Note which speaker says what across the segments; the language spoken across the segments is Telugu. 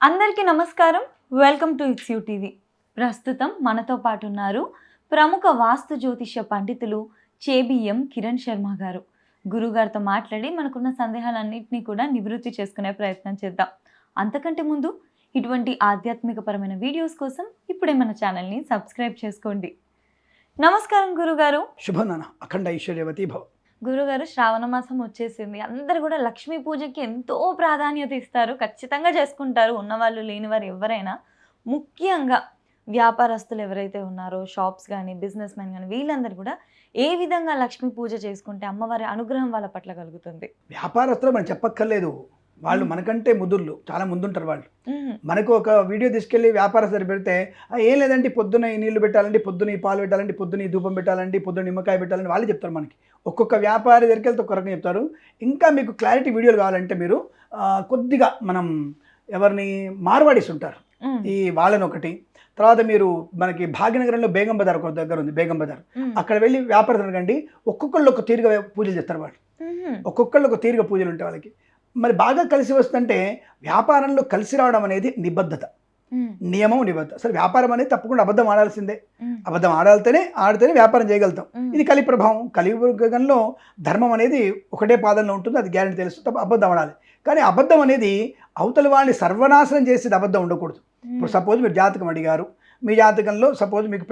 Speaker 1: అందరికీ నమస్కారం. Welcome to it's you TV. ప్రస్తుతం మనతో పాటు ఉన్నారు ప్రముఖ వాస్తు జ్యోతిష్య పండితులు చేబిఎం కిరణ్ శర్మ గారు. గురుగారితో మాట్లాడి మనకున్న సందేహాలన్నింటినీ కూడా నివృత్తి చేసుకునే ప్రయత్నం చేద్దాం. అంతకంటే ముందు ఇటువంటి ఆధ్యాత్మికపరమైన వీడియోస్ కోసం ఇప్పుడే మన ఛానల్ని సబ్స్క్రైబ్ చేసుకోండి. నమస్కారం గురుగారు.
Speaker 2: శుభనాన అఖండ ఐశ్వర్యవతి భవ.
Speaker 1: గురుగారు, శ్రావణ మాసం వచ్చేసింది. అందరు కూడా లక్ష్మీ పూజకి ఎంతో ప్రాధాన్యత ఇస్తారు, ఖచ్చితంగా చేసుకుంటారు, ఉన్నవాళ్ళు లేనివారు ఎవరైనా. ముఖ్యంగా వ్యాపారస్తులు ఎవరైతే ఉన్నారో, షాప్స్ కానీ బిజినెస్ మెన్ కానీ, వీళ్ళందరూ కూడా ఏ విధంగా లక్ష్మీ పూజ చేసుకుంటే అమ్మవారి అనుగ్రహం వాళ్ళ పట్ల కలుగుతుంది?
Speaker 2: వ్యాపారస్తులు మనం చెప్పక్కర్లేదు, వాళ్ళు మనకంటే ముదుర్లు, చాలా ముందుంటారు వాళ్ళు. మనకు ఒక వీడియో తీసుకెళ్ళి వ్యాపారస్తులు పెడితే ఏం లేదండి, పొద్దున్న ఈ నీళ్లు పెట్టాలండి, పొద్దున్న ఈ పాలు పెట్టాలండి, పొద్దున్న ఈ ధూపం పెట్టాలండి, పొద్దున్న నిమ్మకాయ పెట్టాలని వాళ్ళు చెప్తారు మనకి. ఒక్కొక్క వ్యాపారి దగ్గరికి వెళ్తే ఒక్క రకంగా చెప్తారు. ఇంకా మీకు క్లారిటీ వీడియోలు కావాలంటే మీరు కొద్దిగా మనం ఎవరిని మార్వాడీస్ ఉంటారు, ఈ వాళ్ళని ఒకటి. తర్వాత మీరు మనకి భాగ్యనగరంలో బేగం బజార్ ఒక దగ్గర ఉంది, బేగం బజార్. అక్కడ వెళ్ళి వ్యాపారస్తులు కండి, ఒక్కొక్కళ్ళు ఒక తీరుగా పూజలు చేస్తారు వాళ్ళు. ఒక్కొక్కళ్ళు ఒక తీరుగా పూజలు ఉంటాయి వాళ్ళకి. మరి బాగా కలిసి వస్తుంటే వ్యాపారంలో కలిసి రావడం అనేది నిబద్ధత, నియమం, నిబద్ధత. అసలు వ్యాపారం అనేది తప్పకుండా అబద్ధం ఆడాల్సిందే. అబద్ధం ఆడితేనే వ్యాపారం చేయగలుగుతాం. ఇది కలి ప్రభావం. కలియుగంలో ధర్మం అనేది ఒకటే పాదంలో ఉంటుంది, అది గ్యారెంటీ తెలుస్తుంది. తప్ప అబద్ధం ఆడాలి. కానీ అబద్ధం అనేది అవతలి వాళ్ళని సర్వనాశనం చేసేది అబద్ధం ఉండకూడదు. ఇప్పుడు సపోజ్ మీరు జాతకం అడిగారు, మీ జాతకంలో సపోజ్ మీకు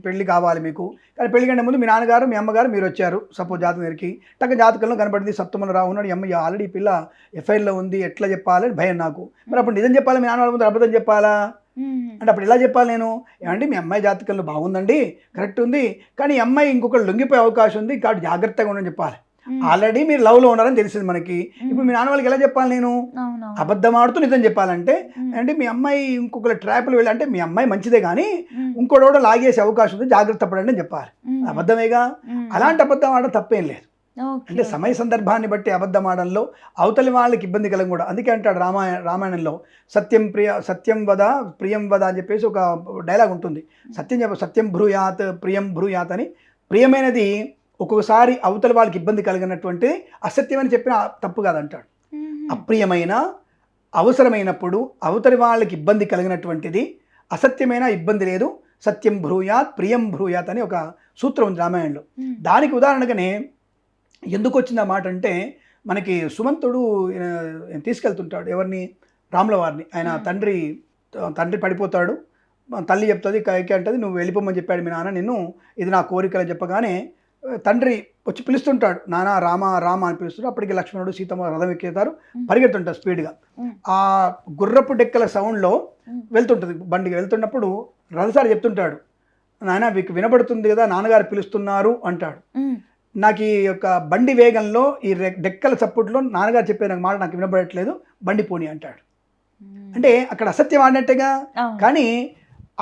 Speaker 2: పెళ్ళి కావాలి మీకు, కానీ పెళ్లి కంటే ముందు మీ నాన్నగారు మీ అమ్మగారు మీరు వచ్చారు సపోజ్ జాతకం దగ్గరికి. టక్క జాతకంలో కనపడింది సప్తమల రావు ఉన్నాడు, అమ్మ ఆల్రెడీ పిల్ల ఎఫ్ఐఆర్లో ఉంది, ఎట్లా చెప్పాలని భయం నాకు. మరి అప్పుడు నిజం చెప్పాలి, మీ నాన్న వాళ్ళ ముందు అబద్ధం చెప్పాలా అంటే అప్పుడు ఎలా చెప్పాలి నేను? ఏమంటే మీ అమ్మాయి జాతకంలో బాగుందండి, కరెక్ట్ ఉంది, కానీ ఈ అమ్మాయి ఇంకొకరు లొంగిపోయే అవకాశం ఉంది, కాబట్టి జాగ్రత్తగా ఉండని చెప్పాలి. ఆల్రెడీ మీరు లవ్లో ఉన్నారని తెలిసింది మనకి. ఇప్పుడు మీ నాన్న వాళ్ళకి ఎలా చెప్పాలి నేను? అబద్ధం ఆడుతూ నిజం చెప్పాలంటే అంటే మీ అమ్మాయి ఇంకొకరు ట్రాప్లు వెళ్ళి, అంటే మీ అమ్మాయి మంచిదే కానీ ఇంకోటి లాగేసే అవకాశం ఉంది, జాగ్రత్త పడండి అని చెప్పాలి. అబద్ధమేగా. అలాంటి అబద్ధం ఆడడం తప్పేం లేదు. అంటే సమయ సందర్భాన్ని బట్టి అబద్ధం ఆడంలో అవతలి వాళ్ళకి ఇబ్బంది కలగ కూడా. అందుకే అంటాడు రామాయణంలో సత్యం వద ప్రియం వద అని చెప్పేసి ఒక డైలాగ్ ఉంటుంది. సత్యం భ్రూయాత్ ప్రియం భ్రూయాత్ అని. ప్రియమైనది ఒక్కొక్కసారి అవతలి వాళ్ళకి ఇబ్బంది కలిగినటువంటిది అసత్యం అని చెప్పిన తప్పు కాదంటాడు. అప్రియమైన అవసరమైనప్పుడు అవతలి వాళ్ళకి ఇబ్బంది కలిగినటువంటిది అసత్యమైన ఇబ్బంది లేదు. సత్యం భ్రూయాత్ ప్రియం భ్రూయాత్ అని ఒక సూత్రం ఉంది రామాయణంలో. దానికి ఉదాహరణగానే ఎందుకు వచ్చింది ఆ మాట అంటే, మనకి సుమంతుడు తీసుకెళ్తుంటాడు ఎవరిని, రాముల వారిని. ఆయన తండ్రి పడిపోతాడు, తల్లి చెప్తుంది కైకి అంటది, నువ్వు వెళ్ళిపోమని చెప్పాడు మీ నాన్న నిన్ను, ఇది నా కోరికలు చెప్పగానే తండ్రి వచ్చి పిలుస్తుంటాడు, నాన్న రామ రామ అని పిలుస్తాడు. అప్పటికి లక్ష్మణుడు సీతమ్మ రథం ఎక్కేతారు, పరిగెత్తుంటారు స్పీడ్గా. ఆ గుర్రపు డెక్కల సౌండ్లో వెళ్తుంటుంది బండికి. వెళ్తున్నప్పుడు రథసారి చెప్తుంటాడు, నాయన మీకు వినబడుతుంది కదా నాన్నగారు పిలుస్తున్నారు అంటాడు. నాకు ఈ యొక్క బండి వేగంలో ఈ డెక్కల చప్పుట్లో నాన్నగారు చెప్పే మాట నాకు వినబడట్లేదు, బండి పోని అంటాడు. అంటే అక్కడ అసత్యం ఆడినట్టుగా. కానీ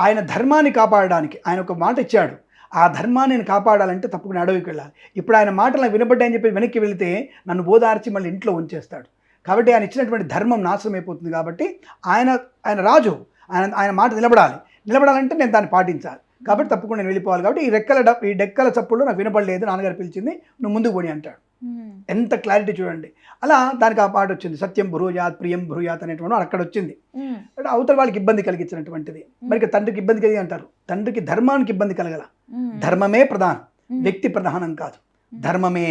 Speaker 2: ఆయన ధర్మాన్ని కాపాడడానికి ఆయన ఒక మాట ఇచ్చాడు, ఆ ధర్మాన్ని నేను కాపాడాలంటే తప్పకుండా అడవికి వెళ్ళాలి. ఇప్పుడు ఆయన మాటలు నాకు వినబడ్డాయని చెప్పి వెనక్కి వెళితే నన్ను బోధార్చి మళ్ళీ ఇంట్లో ఉంచేస్తాడు. కాబట్టి ఆయన ఇచ్చినటువంటి ధర్మం నాశనం అయిపోతుంది. కాబట్టి ఆయన రాజు, ఆయన మాట నిలబడాలంటే నేను దాన్ని పాటించాలి. కాబట్టి తప్పకుండా నేను వెళ్ళిపోవాలి. కాబట్టి ఈ డెక్కల చప్పుల్లో నాకు వినపడలేదు, నాన్నగారు పిలిచింది, నువ్వు ముందుకు పోని అంటాడు. ఎంత క్లారిటీ చూడండి. అలా దానికి ఆ పాట వచ్చింది, సత్యం భ్రూయాత్ ప్రియం భ్రూయాత్ అనేటువంటి అక్కడ వచ్చింది. అంటే అవతల వాళ్ళకి ఇబ్బంది కలిగించినటువంటిది. మరి తండ్రికి ఇబ్బంది కలిగి అంటారు, తండ్రికి ధర్మానికి ఇబ్బంది కలగల. ధర్మమే ప్రధానం, వ్యక్తి ప్రధానం కాదు, ధర్మమే.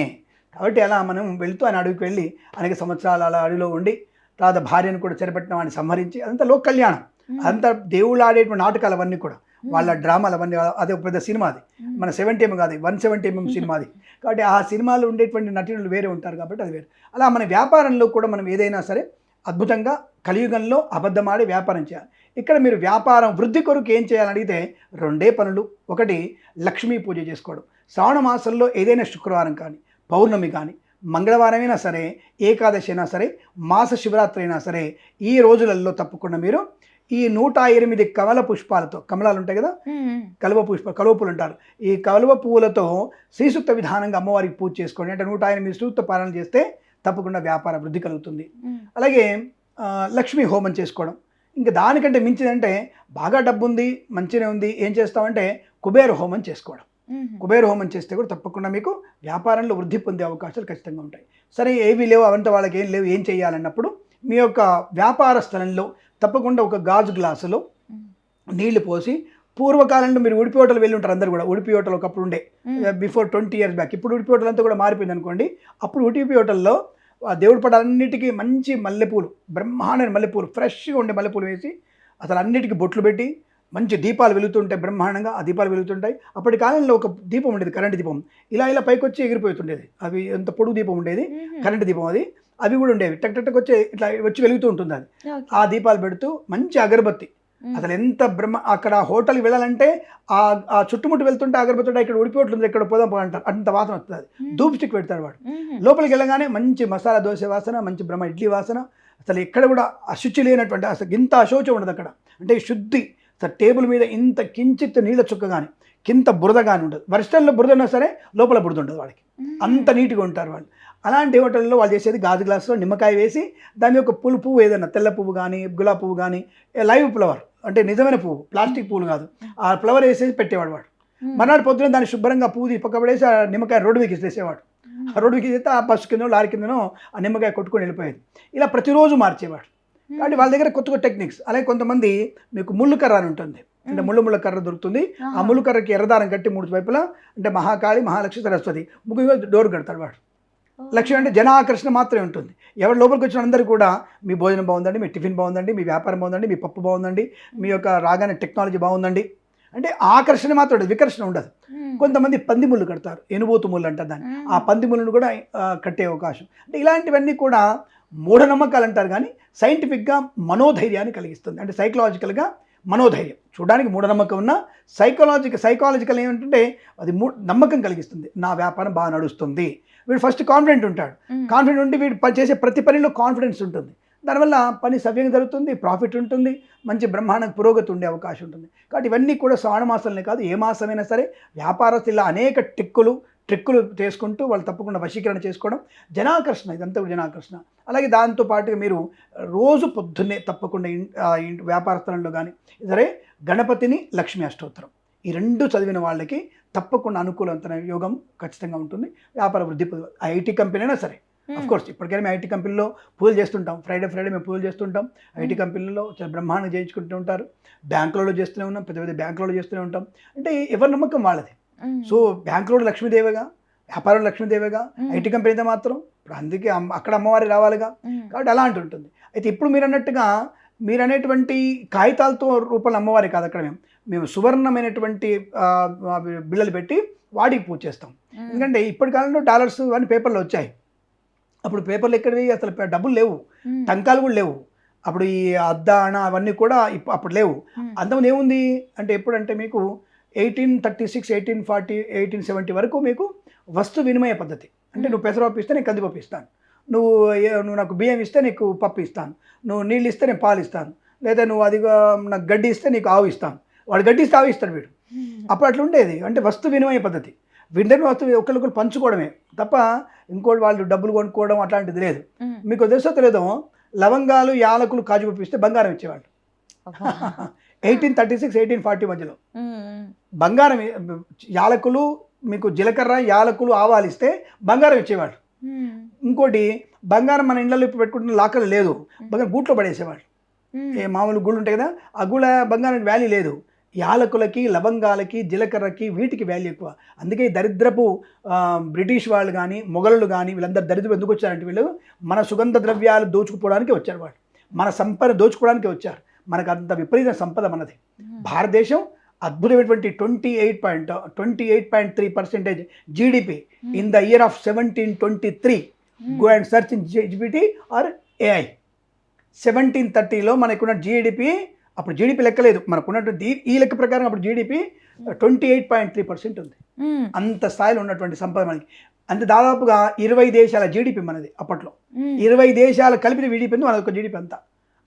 Speaker 2: కాబట్టి అలా మనం వెళుతూ ఆయన అడవికి వెళ్ళి అనేక సంవత్సరాలు అలా అడవిలో ఉండి, తర్వాత భార్యను కూడా చెరపట్టిన వాడిని సంహరించి, అదంతా లోక కళ్యాణం. అదంతా దేవుళ్ళు ఆడేటువంటి నాటకాలు అవన్నీ కూడా, వాళ్ళ డ్రామాలు అవన్నీ. అదే ఒక పెద్ద సినిమా, అది మన 70mm కాదు, 170mm సినిమాది. కాబట్టి ఆ సినిమాలో ఉండేటువంటి నటులు వేరే ఉంటారు కాబట్టి అది వేరు. అలా మన వ్యాపారంలో కూడా మనం ఏదైనా సరే అద్భుతంగా కలియుగంలో అబద్ధమాడి వ్యాపారం చేయాలి. ఇక్కడ మీరు వ్యాపారం వృద్ధి కొరకు ఏం చేయాలని అడిగితే 2 పనులు. ఒకటి లక్ష్మీ పూజ చేసుకోవడం. శ్రావణ మాసంలో ఏదైనా శుక్రవారం కానీ, పౌర్ణమి కానీ, మంగళవారమైనా సరే, ఏకాదశి అయినా సరే, మాస శివరాత్రి అయినా సరే, ఈ రోజులలో తప్పకుండా మీరు ఈ 108 కమల పుష్పాలతో, కమలాలు ఉంటాయి కదా, కలువ పూలు అంటారు, ఈ కలువ పువ్వులతో శ్రీసూక్త విధానంగా అమ్మవారికి పూజ చేసుకోండి. అంటే 108 సూక్త పాలన చేస్తే తప్పకుండా వ్యాపార వృద్ధి కలుగుతుంది. అలాగే లక్ష్మీ హోమం చేసుకోవడం. ఇంకా దానికంటే మించిందంటే బాగా డబ్బు ఉంది, మంచిగా ఉంది, ఏం చేస్తామంటే కుబేర హోమం చేసుకోవడం. కుబేర హోమం చేస్తే కూడా తప్పకుండా మీకు వ్యాపారంలో వృద్ధి పొందే అవకాశాలు ఖచ్చితంగా ఉంటాయి. సరే ఏవి లేవు, అవంతా వాళ్ళకి ఏం లేవు, ఏం చేయాలన్నప్పుడు మీ యొక్క వ్యాపార స్థలంలో తప్పకుండా ఒక గాజు గ్లాసులో నీళ్లు పోసి, పూర్వకాలంలో మీరు ఉడిపి హోటల్ వెళ్ళి ఉంటారు అందరు కూడా. ఉడిపి హోటల్ ఒకప్పుడు ఉండే, బిఫోర్ 20 years బ్యాక్. ఇప్పుడు ఉడిపి హోటల్ అంతా కూడా మారిపోయింది అనుకోండి. అప్పుడు ఉడిపి హోటల్లో ఆ దేవుడి పటాలన్నిటికీ మంచి మల్లెపూలు, బ్రహ్మాండమైన మల్లెపూలు, ఫ్రెష్గా ఉండే మల్లెపూలు వేసి అసలు అన్నిటికీ బొట్లు పెట్టి మంచి దీపాలు వెలుగుతుంటాయి, బ్రహ్మాండంగా ఆ దీపాలు వెలుగుతుంటాయి. అప్పటి కాలంలో ఒక దీపం ఉండేది, కరెంటు దీపం, ఇలా పైకి వచ్చి ఎగిరిపోతుండేది. అవి ఎంత పొడుగు దీపం ఉండేది, కరెంటు దీపం అది. అవి కూడా ఉండేవి, టక్ టక్ టక్ వచ్చి ఇట్లా వచ్చి వెలుగుతూ ఉంటుంది అది. ఆ దీపాలు పెడుతూ మంచి అగరబత్తి, అసలు ఎంత అక్కడ హోటల్కి వెళ్ళాలంటే ఆ చుట్టుముట్టు వెళ్తుంటే అగరబత్తి, ఇక్కడ ఉడిపి హోటల్ ఉంది, ఇక్కడ పోదాం అంటారు, అంత వాసన వస్తుంది. అది ధూప్ స్టిక్ పెడతాడు వాడు. లోపలికి వెళ్ళగానే మంచి మసాలా దోశ వాసన, మంచి ఇడ్లీ వాసన. అసలు ఎక్కడ కూడా అశుచి లేనటువంటి, అసలు ఇంత అశోచం ఉండదు అక్కడ. అంటే శుద్ధి. అసలు టేబుల్ మీద ఇంత కించిత్ నీళ్ళ చుక్క కానీ, కింత బురద కానీ ఉండదు. వర్షంలో బురద ఉన్నా సరే లోపల బురద ఉండదు వాడికి, అంత నీట్గా ఉంటారు వాళ్ళు. అలాంటి హోటల్లో వాళ్ళు చేసేది గాజు గ్లాసులో నిమ్మకాయ వేసి దాని యొక్క పువ్వు ఏదైనా తెల్ల పువ్వు కానీ, గులాబీ పువ్వు కానీ, లైవ్ ఫ్లవర్ అంటే నిజమైన పువ్వు, ప్లాస్టిక్ పువ్వులు కాదు, ఆ ఫ్లవర్ వేసేసి పెట్టేవాడు వాడు. మర్నాడు పొద్దున దాన్ని శుభ్రంగా పువ్వు పక్కపడేసి ఆ నిమ్మకాయ రోడ్డు మీద వేసేవాడు. ఆ రోడ్డు మీద వేస్తే ఆ బస్సు కింద లారీ కిందనో ఆ నిమ్మకాయ కొట్టుకొని వెళ్ళిపోయేది. ఇలా ప్రతిరోజు మార్చేవాడు. కాబట్టి వాళ్ళ దగ్గర కొత్త టెక్నిక్స్. అలాగే కొంతమంది మీకు ముళ్ళు కర్ర అని ఉంటుంది, అంటే ముళ్ళ కర్ర దొరుకుతుంది. ఆ ముళ్ళు కర్రకి ఎర్రదారం కట్టి 3 వైపులా, అంటే మహాకాళి, మహాలక్ష్మి, సరస్వతి ముగ్గురు డోర్ కడతాడు వాడు. లక్ష్యం అంటే జన ఆకర్షణ మాత్రమే ఉంటుంది. ఎవరు లోపలికి వచ్చిన అందరూ కూడా మీ భోజనం బాగుందండి, మీ టిఫిన్ బాగుందండి, మీ వ్యాపారం బాగుందండి, మీ పప్పు బాగుందండి, మీ యొక్క రాగానే టెక్నాలజీ బాగుందండి, అంటే ఆకర్షణ మాత్రం ఉండదు, వికర్షణ ఉండదు. కొంతమంది పంది ముళ్ళు కడతారు, ఎనుబోతు ముళ్ళు అంటారు దాన్ని. ఆ పంది ముళ్ళను కూడా కట్టే అవకాశం. అంటే ఇలాంటివన్నీ కూడా మూఢనమ్మకాలు అంటారు, కానీ సైంటిఫిక్గా మనోధైర్యాన్ని కలిగిస్తుంది. అంటే సైకలాజికల్గా మనోధైర్యం. చూడడానికి మూఢనమ్మకం ఉన్న సైకాలజికల్ ఏమంటే అది నమ్మకం కలిగిస్తుంది. నా వ్యాపారం బాగా నడుస్తుంది. వీడు ఫస్ట్ కాన్ఫిడెంట్ ఉంటాడు. కాన్ఫిడెంట్ ఉండి వీడు చేసే ప్రతి పనిలో కాన్ఫిడెన్స్ ఉంటుంది. దానివల్ల పని సవ్యంగా జరుగుతుంది, ప్రాఫిట్ ఉంటుంది, మంచి బ్రహ్మాండ పురోగతి ఉండే అవకాశం ఉంటుంది. కాబట్టి ఇవన్నీ కూడా శ్రావణ మాసాలనే కాదు, ఏ మాసమైనా సరే వ్యాపారస్తులు అనేక ట్రిక్కులు చేసుకుంటూ వాళ్ళు తప్పకుండా వశీకరణ చేసుకోవడం, జనాకర్షణ, ఇదంతా కూడా జనాకర్షణ. అలాగే దాంతోపాటుగా మీరు రోజు పొద్దున్నే తప్పకుండా వ్యాపార స్థలంలో కానీ సరే గణపతిని, లక్ష్మీ అష్టోత్తరం ఈ 2 చదివిన వాళ్ళకి తప్పకుండా అనుకూలవంతమైన యోగం ఖచ్చితంగా ఉంటుంది. వ్యాపార వృద్ధి. ఐటీ కంపెనీ అయినా సరే, అఫ్కోర్స్ ఇప్పటికైనా మేము ఐటీ కంపెనీలో పూజలు చేస్తుంటాం, ఫ్రైడే మేము పూజలు చేస్తుంటాం. ఐటీ కంపెనీలో చాలా బ్రహ్మాండంగా చేయించుకుంటూ ఉంటారు. బ్యాంకులలో చేస్తూనే ఉన్నాం, పెద్ద బ్యాంకులలో చేస్తూనే ఉంటాం. అంటే ఎవరి నమ్మకం వాళ్ళది. సో బ్యాంకులో లక్ష్మీదేవిగా, వ్యాపారంలో లక్ష్మీదేవిగా, ఐటీ కంపెనీ అయితే మాత్రం ఇప్పుడు అందుకే అక్కడ అమ్మవారి రావాలిగా. కాబట్టి అలాంటి ఉంటుంది. అయితే ఇప్పుడు మీరు అనేటువంటి కాగితాలతో రూపంలో అమ్మవారి కాదు, అక్కడ మేము సువర్ణమైనటువంటి బిళ్ళలు పెట్టి వాడికి పూజ చేస్తాం. ఎందుకంటే ఇప్పటి కాలంలో డాలర్స్ అన్ని పేపర్లో వచ్చాయి. అప్పుడు పేపర్లు ఎక్కడివి, అసలు డబ్బులు లేవు, టంకాలు కూడా లేవు. అప్పుడు ఈ అద్దాణ అవన్నీ కూడా అప్పుడు లేవు. అంతమంది ఏముంది అంటే ఎప్పుడంటే మీకు 1836, 1840, 1870 వరకు మీకు వస్తు వినిమయ పద్ధతి. అంటే నువ్వు పెసరపప్పు ఇస్తే నేను కందిపప్పు ఇస్తాను, నువ్వు నాకు బియ్యం ఇస్తే నీకు పప్పు ఇస్తాను, నువ్వు నీళ్ళు ఇస్తే నేను పాలు ఇస్తాను, లేదా నువ్వు అదిగా నాకు గడ్డి ఇస్తే నీకు ఆవు ఇస్తాను. వాడు గడ్డి ఇస్తే ఆవు ఇస్తాడు వీడు. అప్పుడు అట్లా ఉండేది. అంటే వస్తు వినిమయ పద్ధతి. వీడి దగ్గర వస్తువు ఒకరికొకరు పంచుకోవడమే తప్ప ఇంకోటి వాళ్ళు డబ్బులు కొనుక్కోవడం అట్లాంటిది లేదు. మీకు తెలుసో తెలియదో, లవంగాలు, యాలకులు, కాజు పప్పు ఇస్తే బంగారం ఇచ్చేవాళ్ళు. 1836, 1840 మధ్యలో బంగారం, యాలకులు మీకు జీలకర్ర, యాలకులు, ఆవాలు ఇస్తే బంగారం ఇచ్చేవాళ్ళు. ఇంకోటి బంగారం మన ఇళ్ళలో ఇప్పుడు పెట్టుకుంటున్న లాకర్లు లేదు, బంగారం గూట్లో పడేసేవాళ్ళు. మామూలు గుళ్ళు ఉంటాయి కదా, ఆ గుళ్ళ బంగారానికి వాల్యూ లేదు. యాలకులకి, లవంగాలకి, జీలకర్రకి వీటికి వాల్యూ ఎక్కువ. అందుకే దరిద్రపు బ్రిటిష్ వాళ్ళు కానీ, మొఘలులు కానీ వీళ్ళందరూ దరిద్రం ఎందుకు వచ్చారంటే వీళ్ళు మన సుగంధ ద్రవ్యాలు దోచుకుపోవడానికి వచ్చారు. వాళ్ళు మన సంపద దోచుకోవడానికి వచ్చారు. మనకు అంత విపరీత సంపద మనది. భారతదేశం అద్భుతమైనటువంటి 28.3% GDP in the year of 1723. Go and search in GPT or AI. 1730లో మనకున్న జీడిపి, అప్పుడు జీడిపి లెక్కలేదు, మనకున్నటువంటి ఈ లెక్క ప్రకారం అప్పుడు జీడిపి 28.3% ఉంది. అంత స్థాయిలో ఉన్నటువంటి సంపద మనకి. అంత దాదాపుగా 20 దేశాల జీడిపి మనది అప్పట్లో. 20 దేశాలు కలిపిన జీడిపి మన ఒక జీడిపి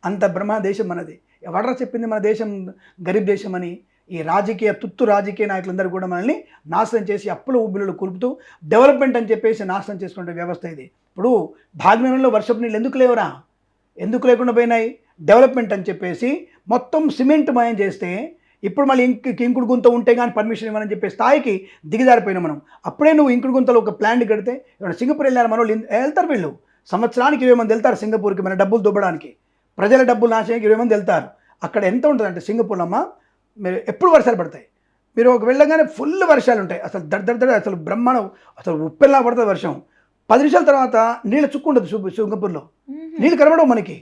Speaker 2: అంత బ్రహ్మ దేశం మనది. ఎవడరా చెప్పింది మన దేశం గరీబ్ దేశం అని? ఈ తుత్తు రాజకీయ నాయకులందరూ కూడా మనల్ని నాశనం చేసి అప్పుల ఊబిళ్ళు కులుపుతూ డెవలప్మెంట్ అని చెప్పేసి నాశనం చేసుకునే వ్యవస్థ ఇది. ఇప్పుడు భాగ్యనగరంలో వర్షపు నీళ్ళు ఎందుకు లేకుండా పోయినాయి? డెవలప్మెంట్ అని చెప్పేసి మొత్తం సిమెంట్ మయం చేస్తే ఇప్పుడు మళ్ళీ ఇంకుడు గుంత ఉంటే కానీ పర్మిషన్ ఇవ్వని చెప్పే స్థాయికి దిగజారిపోయినా మనం. అప్పుడే నువ్వు ఇంకుడు గుంతలో ఒక ప్లాంట్ కడితే సింగపూర్ వెళ్ళారు మన వాళ్ళు, వెళ్తారు వీళ్ళు సంవత్సరానికి 20 మంది వెళ్తారు సింగపూర్కి మన డబ్బులు దుబ్బడానికి. ప్రజల డబ్బులు నాశనం 20 మంది వెళ్తారు. అక్కడ ఎంత ఉంటుందంటే సింగపూర్లో అమ్మ మీరు ఎప్పుడు వర్షాలు పడతాయి, మీరు ఒక వెళ్ళగానే ఫుల్ వర్షాలు ఉంటాయి, అసలు దడ అసలు బ్రహ్మాండం, అసలు ఉప్పెల్లా పడుతుంది వర్షం. 10 నిమిషాల తర్వాత నీళ్ళ చుక్కు ఉండదు సింగపూర్లో, నీళ్ళు కనబడవు మనకి.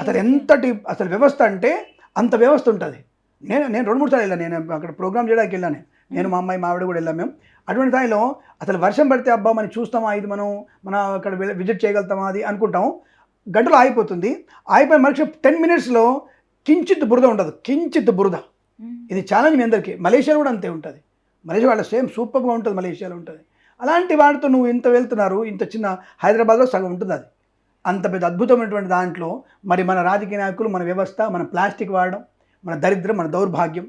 Speaker 2: అసలు ఎంతటి అసలు వ్యవస్థ అంటే అంత వ్యవస్థ ఉంటుంది. నేను 2-3 సార్లు వెళ్ళాను, నేను అక్కడ ప్రోగ్రామ్ చేయడానికి వెళ్ళాను, నేను మా అమ్మాయి మా ఆవిడ కూడా వెళ్ళాము మేము. అటువంటి స్థాయిలో అసలు వర్షం పడితే అబ్బా మనం చూస్తామా, ఇది మన అక్కడ విజిట్ చేయగలుగుతామా అది అనుకుంటాం, గంటలో ఆగిపోతుంది. ఆగిపోయిన మనిషి 10 మినిట్స్లో కించిత్ బురద ఉండదు, కించిత్ బురద. ఇది ఛాలెంజ్ మీ అందరికీ. మలేషియాలో కూడా అంతే ఉంటుంది, మలేషియా వాళ్ళ సేమ్ సూపర్గా ఉంటుంది, మలేషియాలో ఉంటుంది. అలాంటి వాటితో నువ్వు ఇంత వెళ్తున్నారు, ఇంత చిన్న హైదరాబాద్లో సగం ఉంటుంది అది. అంత పెద్ద అద్భుతమైనటువంటి దాంట్లో మరి మన రాజకీయ నాయకులు, మన వ్యవస్థ, మన ప్లాస్టిక్ వాడడం, మన దరిద్రం, మన దౌర్భాగ్యం,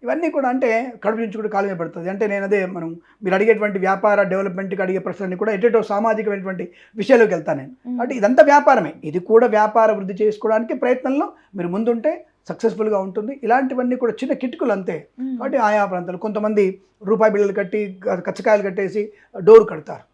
Speaker 2: ఇవన్నీ కూడా అంటే కడుపు నుంచి కూడా కాలు మీద పడుతుంది. అంటే నేను అదే మీరు అడిగేటువంటి వ్యాపార డెవలప్మెంట్కి అడిగే ప్రశ్నలన్నీ కూడా ఎటో సామాజికమైనటువంటి విషయాల్లోకి వెళ్తాను నేను. అంటే ఇదంతా వ్యాపారమే, ఇది కూడా వ్యాపార వృద్ధి చేసుకోవడానికి ప్రయత్నంలో మీరు ముందుంటే సక్సెస్ఫుల్గా ఉంటుంది. ఇలాంటివన్నీ కూడా చిన్న కిటుకులు అంతే. కాబట్టి ఆయా ప్రాంతాలు కొంతమంది రూపాయి బిళ్ళలు కట్టి కచ్చకాయలు కట్టేసి డోర్ కడతారు.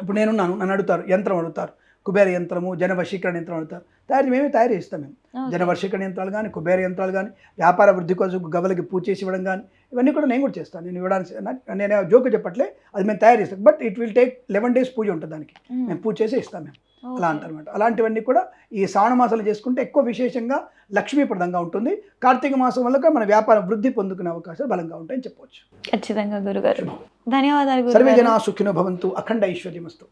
Speaker 2: ఇప్పుడు నేనున్నాను, నన్ను అడుగుతారు, యంత్రం అడుగుతారు, కుబేర యంత్రము, జన వశీకరణ యంత్రం అడుగుతారు, మేమే తయారు చేస్తాం. మేము జన వశీకరణ యంత్రాలు కానీ, కుబేర యంత్రాలు కానీ, వ్యాపార వృద్ధి కోసం గవలకి పూజ చేసి ఇవ్వడం కానీ, ఇవన్నీ కూడా నేను కూడా చేస్తాను. నేను ఇవ్వడానికి నేను జోక్ చెప్పట్లే, అది మేము తయారు చేస్తాం. But it will take 11 days పూజ ఉంటుంది దానికి, మేము పూజ చేసి ఇస్తాం మేము. అలా అంటారనమాట. అలాంటివన్నీ కూడా ఈ శ్రావణ మాసాలు చేసుకుంటే ఎక్కువ విశేషంగా లక్ష్మీప్రదంగా ఉంటుంది. కార్తీక మాసం వల్ల మన వ్యాపారం వృద్ధి పొందుకునే అవకాశాలు బలంగా ఉంటాయని చెప్పవచ్చు.
Speaker 1: ఖచ్చితంగా గురుగారు, ధన్యవాదాలు.
Speaker 2: సర్వే జనా సుఖినో భవంతు, అఖండ ఐశ్వర్యమస్తు.